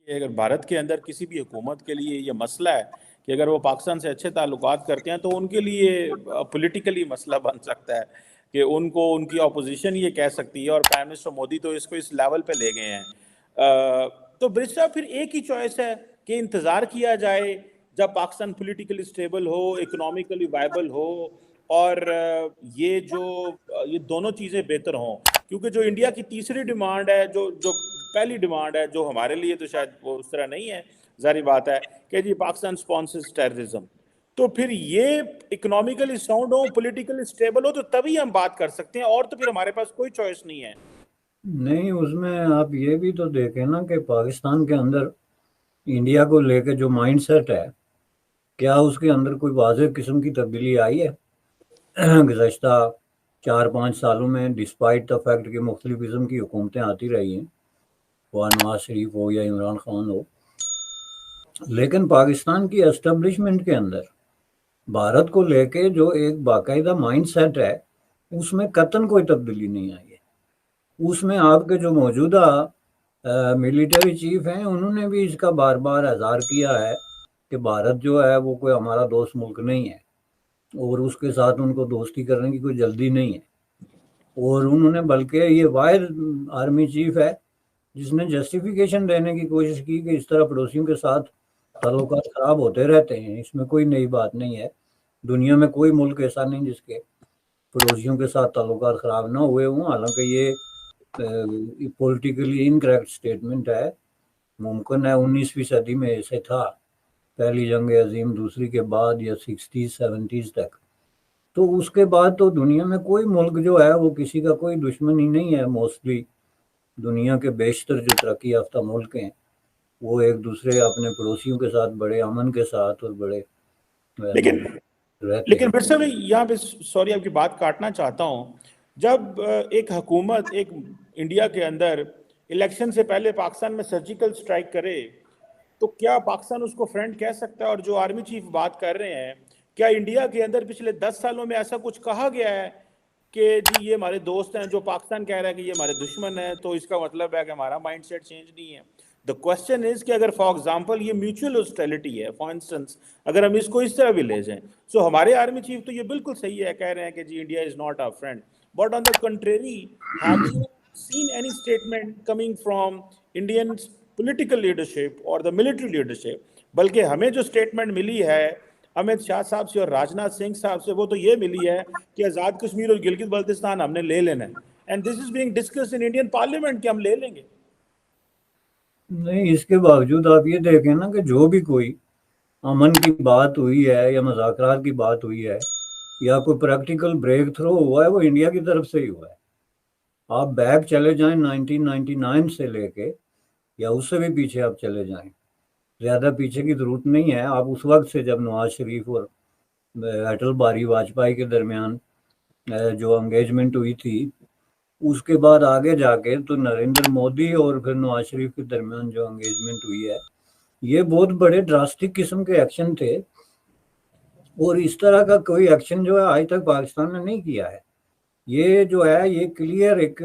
کہ اگر بھارت کے اندر کسی بھی حکومت کے لیے یہ مسئلہ ہے کہ اگر وہ پاکستان سے اچھے تعلقات کرتے ہیں تو ان کے لیے پولیٹیکلی مسئلہ بن سکتا ہے کہ ان کو ان کی اپوزیشن یہ کہہ سکتی ہے، اور پرائم منسٹر مودی تو اس کو اس لیول پہ لے گئے ہیں۔ تو برج صاحب پھر ایک ہی چوائس ہے کہ انتظار کیا جائے جب پاکستان پولیٹیکلی اسٹیبل ہو، اکنامکلی وائبل ہو، اور یہ دونوں چیزیں بہتر ہوں، کیونکہ جو انڈیا کی تیسری ڈیمانڈ ہے، جو پہلی ڈیمانڈ ہے، جو ہمارے لیے تو شاید وہ اس طرح نہیں ہے، ظاہری بات ہے کہ جی پاکستان اسپانسرز ٹیررزم، تو پھر یہ اکنامکلی ساؤنڈ ہو، پولیٹیکلی اسٹیبل ہو تو تبھی ہم بات کر سکتے ہیں، اور تو پھر ہمارے پاس کوئی چوائس نہیں ہے۔ نہیں، اس میں آپ یہ بھی تو دیکھیں نا کہ پاکستان کے اندر انڈیا کو لے کے جو مائنڈ سیٹ ہے، کیا اس کے اندر کوئی واضح قسم کی تبدیلی آئی ہے؟ گزشتہ 4-5 سالوں میں ڈسپائٹ دا فیکٹ کہ مختلف قسم کی حکومتیں آتی رہی ہیں، وہ نواز شریف ہو یا عمران خان ہو، لیکن پاکستان کی اسٹیبلشمنٹ کے اندر بھارت کو لے کے جو ایک باقاعدہ مائنڈ سیٹ ہے، اس میں قطعاً کوئی تبدیلی نہیں آئی ہے۔ اس میں آپ کے جو موجودہ ملٹری چیف ہیں، انہوں نے بھی اس کا بار بار اظہار کیا ہے کہ بھارت جو ہے وہ کوئی ہمارا دوست ملک نہیں ہے، اور اس کے ساتھ ان کو دوستی کرنے کی کوئی جلدی نہیں ہے، اور انہوں نے بلکہ یہ واحد آرمی چیف ہے جس نے جسٹیفیکیشن دینے کی کوشش کی کہ اس طرح پڑوسیوں کے ساتھ تعلقات خراب ہوتے رہتے ہیں، اس میں کوئی نئی بات نہیں ہے، دنیا میں کوئی ملک ایسا نہیں جس کے پڑوسیوں کے ساتھ تعلقات خراب نہ ہوئے ہوں۔ حالانکہ یہ پولیٹیکلی انکریکٹ سٹیٹمنٹ ہے، ممکن ہے 19ویں صدی میں ایسے تھا، پہلی جنگ عظیم، دوسری کے بعد، یا 60s 70s تک، تو اس کے بعد تو دنیا میں کوئی ملک جو ہے وہ کسی کا کوئی دشمن ہی نہیں ہے۔ موسٹلی دنیا کے بیشتر جو ترقی یافتہ ملک ہیں وہ ایک دوسرے اپنے پڑوسیوں کے ساتھ بڑے امن کے ساتھ اور بڑے لیکن رہتے ہیں۔ پھر سے میں یہاں پہ سوری آپ کی بات کاٹنا چاہتا ہوں، جب ایک حکومت ایک انڈیا کے اندر الیکشن سے پہلے پاکستان میں سرجیکل سٹرائک کرے تو کیا پاکستان اس کو فرینڈ کہہ سکتا ہے؟ اور جو آرمی چیف بات کر رہے ہیں، کیا انڈیا کے اندر پچھلے 10 سالوں میں ایسا کچھ کہا گیا ہے کہ جی یہ ہمارے دوست ہیں، جو پاکستان کہہ رہا ہے کہ یہ ہمارے دشمن ہیں، تو اس کا مطلب ہے کہ ہمارا مائنڈ سیٹ چینج نہیں ہے؟ دا کوشچن از کہ اگر فار ایگزامپل یہ میوچل ہاسٹیلٹی ہے، فار انسٹنس اگر ہم اس کو اس طرح بھی لے جائیں، سو ہمارے آرمی چیف تو یہ بالکل صحیح ہے، کہہ رہے ہیں کہ جی India is not our friend, but on the contrary have you seen any statement coming from Indian political leadership or the military leadership؟ بلکہ ہمیں جو اسٹیٹمنٹ ملی ہے امت شاہ صاحب سے اور راجناتھ سنگھ صاحب سے، وہ تو یہ ملی ہے کہ آزاد کشمیر اور گلگت بلتستان ہم نے لے لینا ہے، and this is being discussed in Indian parliament کہ ہم لے لیں گے۔ نہیں، اس کے باوجود آپ یہ دیکھیں نا کہ جو بھی کوئی امن کی بات ہوئی ہے یا مذاکرات کی بات ہوئی ہے یا کوئی پریکٹیکل بریک تھرو ہوا ہے، وہ انڈیا کی طرف سے ہی ہوا ہے۔ آپ بیک چلے جائیں 1999 سے لے کے، یا اس سے بھی پیچھے آپ چلے جائیں، زیادہ پیچھے کی ضرورت نہیں ہے، آپ اس وقت سے جب نواز شریف اور اٹل بہاری واجپئی کے درمیان جو انگیجمنٹ ہوئی تھی، اس کے بعد آگے جا کے تو نریندر مودی اور پھر نواز شریف کے درمیان جو انگیجمنٹ ہوئی ہے، یہ بہت بڑے ڈراسٹک قسم کے ایکشن تھے، اور اس طرح کا کوئی ایکشن جو ہے آج تک پاکستان نے نہیں کیا ہے۔ یہ جو ہے یہ کلیئر ایک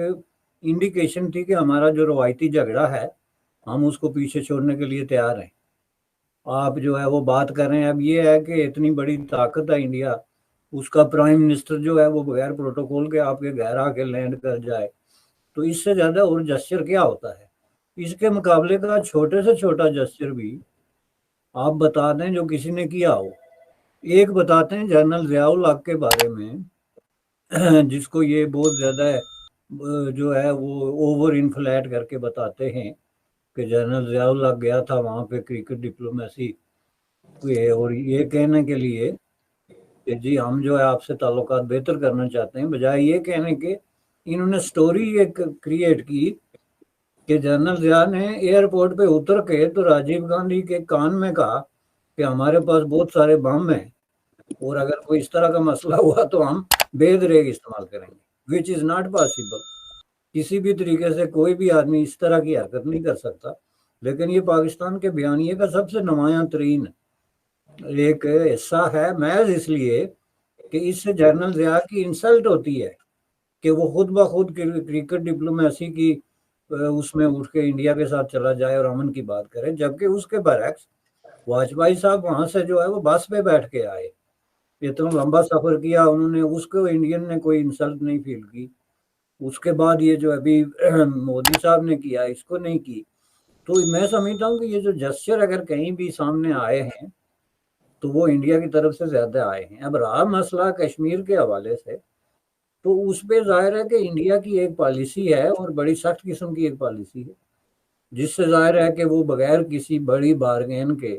انڈیکیشن تھی کہ ہمارا جو روایتی جھگڑا ہے ہم اس کو پیچھے چھوڑنے کے لیے تیار ہیں۔ آپ جو ہے وہ بات کر رہے ہیں، اب یہ ہے کہ اتنی بڑی طاقت ہے انڈیا، اس کا پرائم منسٹر جو ہے وہ بغیر پروٹوکول کے آپ کے گھر آ کے لینڈ کر جائے، تو اس سے زیادہ اور جسچر کیا ہوتا ہے؟ اس کے مقابلے کا چھوٹے سے چھوٹا جسچر بھی آپ بتا دیں جو کسی نے کیا ہو۔ ایک بتاتے ہیں جنرل ضیاء الحق کے بارے میں، جس کو یہ بہت زیادہ جو ہے وہ اوور انفلیٹ کر کے بتاتے ہیں کہ جنرل ضیاء الحق گیا تھا وہاں پہ کرکٹ ڈپلومیسی اور یہ کہنے کے لیے کہ جی ہم جو ہے آپ سے تعلقات بہتر کرنا چاہتے ہیں، بجائے یہ کہنے کے انہوں نے سٹوری ایک کریٹ کی کہ جنرل ضیاء نے ایئرپورٹ پہ اتر کے تو راجیو گاندھی کے کان میں کہا کہ ہمارے پاس بہت سارے بم ہیں، اور اگر کوئی اس طرح کا مسئلہ ہوا تو ہم بے دریغ استعمال کریں گے، وچ از ناٹ پاسبل۔ کسی بھی طریقے سے کوئی بھی آدمی اس طرح کی حرکت نہیں کر سکتا، لیکن یہ پاکستان کے بیانیے کا سب سے نمایاں ترین ایک حصہ ہے، محض اس لیے کہ اس سے جنرل ضیاء کی انسلٹ ہوتی ہے کہ وہ خود بخود کرکٹ ڈپلومیسی کی اس میں اٹھ کے انڈیا کے ساتھ چلا جائے اور امن کی بات کرے، جبکہ اس کے برعکس واجپئی صاحب وہاں سے جو ہے وہ بس پہ بیٹھ کے آئے، اتنا لمبا سفر کیا انہوں نے، اس کو انڈین نے کوئی انسلٹ نہیں فیل کی۔ اس کے بعد یہ جو ابھی مودی صاحب نے کیا اس کو نہیں کی۔ تو میں سمجھتا ہوں کہ یہ جو جسچر اگر کہیں بھی سامنے آئے ہیں تو وہ انڈیا کی طرف سے زیادہ آئے ہیں۔ اب رہا مسئلہ کشمیر کے حوالے سے، تو اس پہ ظاہر ہے کہ انڈیا کی ایک پالیسی ہے اور بڑی سخت قسم کی ایک پالیسی ہے، جس سے ظاہر ہے کہ وہ بغیر کسی بڑی بارگین کے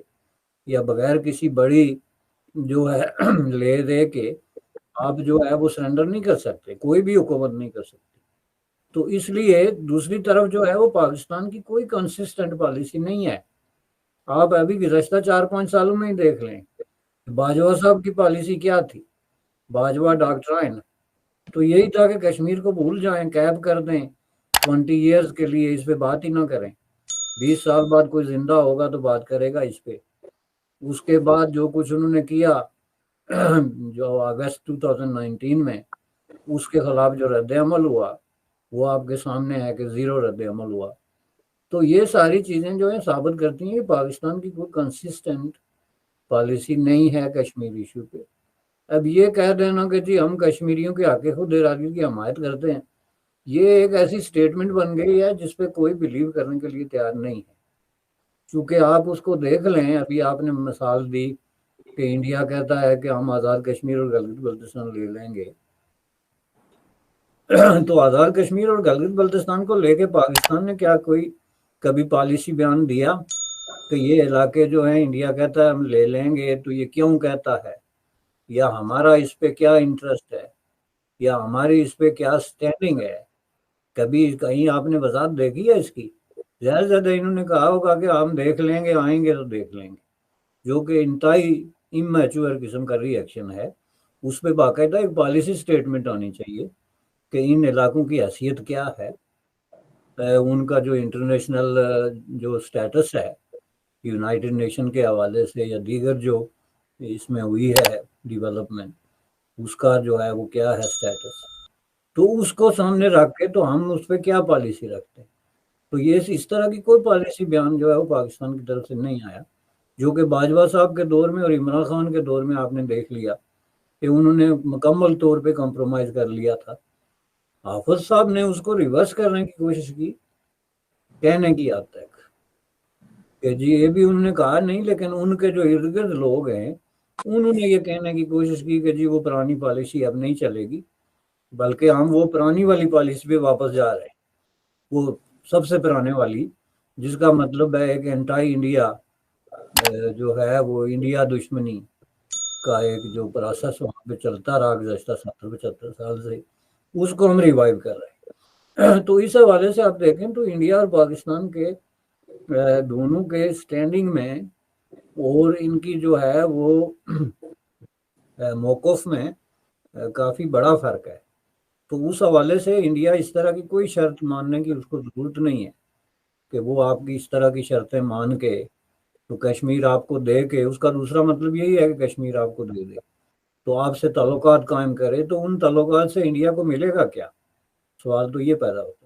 یا بغیر کسی بڑی جو ہے لے دے کے آپ جو ہے وہ سرنڈر نہیں کر سکتے، کوئی بھی حکومت نہیں کر سکتی۔ تو اس لیے دوسری طرف جو ہے وہ پاکستان کی کوئی کنسسٹنٹ پالیسی نہیں ہے۔ آپ ابھی گزشتہ 4-5 سالوں میں ہی دیکھ لیں، باجوہ صاحب کی پالیسی کیا تھی، باجوہ ڈاکٹرائن، تو یہی تھا کہ کشمیر کو بھول جائیں، کیب کر دیں 20 ایئرز کے لیے، اس پہ بات ہی نہ کریں، 20 سال بعد کوئی زندہ ہوگا تو بات کرے گا اس پہ۔ اس کے بعد جو کچھ انہوں نے کیا جو اگست 2019 میں، اس کے خلاف جو رد عمل ہوا وہ آپ کے سامنے ہے کہ زیرو رد عمل ہوا۔ تو یہ ساری چیزیں جو ہیں ثابت کرتی ہیں کہ پاکستان کی کوئی کنسسٹنٹ پالیسی نہیں ہے کشمیر ایشو پہ۔ اب یہ کہہ دینا کہ جی ہم کشمیریوں کے حق خود ارادی کی حمایت کرتے ہیں، یہ ایک ایسی سٹیٹمنٹ بن گئی ہے جس پہ کوئی بلیو کرنے کے لیے تیار نہیں ہے۔ چونکہ آپ اس کو دیکھ لیں، ابھی آپ نے مثال دی کہ انڈیا کہتا ہے کہ ہم آزاد کشمیر اور گلگت بلتستان لے لیں گے، تو آزاد کشمیر اور گلگت بلتستان کو لے کے پاکستان نے کیا کوئی کبھی پالیسی بیان دیا کہ یہ علاقے جو ہیں انڈیا کہتا ہے ہم لے لیں گے، تو یہ کیوں کہتا ہے، یا ہمارا اس پہ کیا انٹرسٹ ہے، یا ہماری اس پہ کیا سٹینڈنگ ہے؟ کبھی کہیں آپ نے وضاحت دیکھی ہے اس کی؟ زیادہ زیادہ انہوں نے کہا ہوگا کہ ہم دیکھ لیں گے، آئیں گے تو دیکھ لیں گے، جو کہ انتہائی امیچور قسم کا ری ایکشن ہے۔ اس پہ باقاعدہ ایک پالیسی سٹیٹمنٹ آنی چاہیے کہ ان علاقوں کی حیثیت کیا ہے، ان کا جو انٹرنیشنل جو سٹیٹس ہے یونائٹڈ نیشن کے حوالے سے یا دیگر جو اس میں ہوئی ہے ڈیولپمنٹ، اس کا جو ہے وہ کیا ہے سٹیٹس، تو اس کو سامنے رکھ کے تو ہم اس پہ کیا پالیسی رکھتے ہیں۔ تو یہ اس طرح کی کوئی پالیسی بیان جو ہے وہ پاکستان کی طرف سے نہیں آیا، جو کہ باجوہ صاحب کے دور میں اور عمران خان کے دور میں آپ نے دیکھ لیا کہ انہوں نے مکمل طور پہ کمپرومائز کر لیا تھا۔ حافظ صاحب نے اس کو ریورس کرنے کی کوشش کی کہنے کی حد تک کہ جی یہ بھی انہوں نے کہا نہیں، لیکن ان کے جو ارد گرد لوگ ہیں انہوں نے یہ کہنے کی کوشش کی کہ جی وہ پرانی پالیسی اب نہیں چلے گی، بلکہ ہم وہ پرانی والی پالیسی پہ واپس جا رہے ہیں، وہ سب سے پرانے والی، جس کا مطلب ہے کہ انٹائی انڈیا جو ہے وہ انڈیا دشمنی کا ایک جو پروسیس وہاں پہ چلتا رہا گزشتہ 70-75 سال سے، اس کو ہم ریوائیو کر رہے ہیں۔ تو اس حوالے سے آپ دیکھیں تو انڈیا اور پاکستان کے دونوں کے سٹینڈنگ میں اور ان کی جو ہے وہ موقف میں کافی بڑا فرق ہے۔ تو اس حوالے سے انڈیا اس طرح کی کوئی شرط ماننے کی اس کو ضرورت نہیں ہے کہ وہ آپ کی اس طرح کی شرطیں مان کے تو کشمیر آپ کو دے کے، اس کا دوسرا مطلب یہی ہے کہ کشمیر آپ کو دے دے تو آپ سے تعلقات قائم کرے، تو ان تعلقات سے انڈیا کو ملے گا کیا؟ سوال تو یہ پیدا ہوتا ہے۔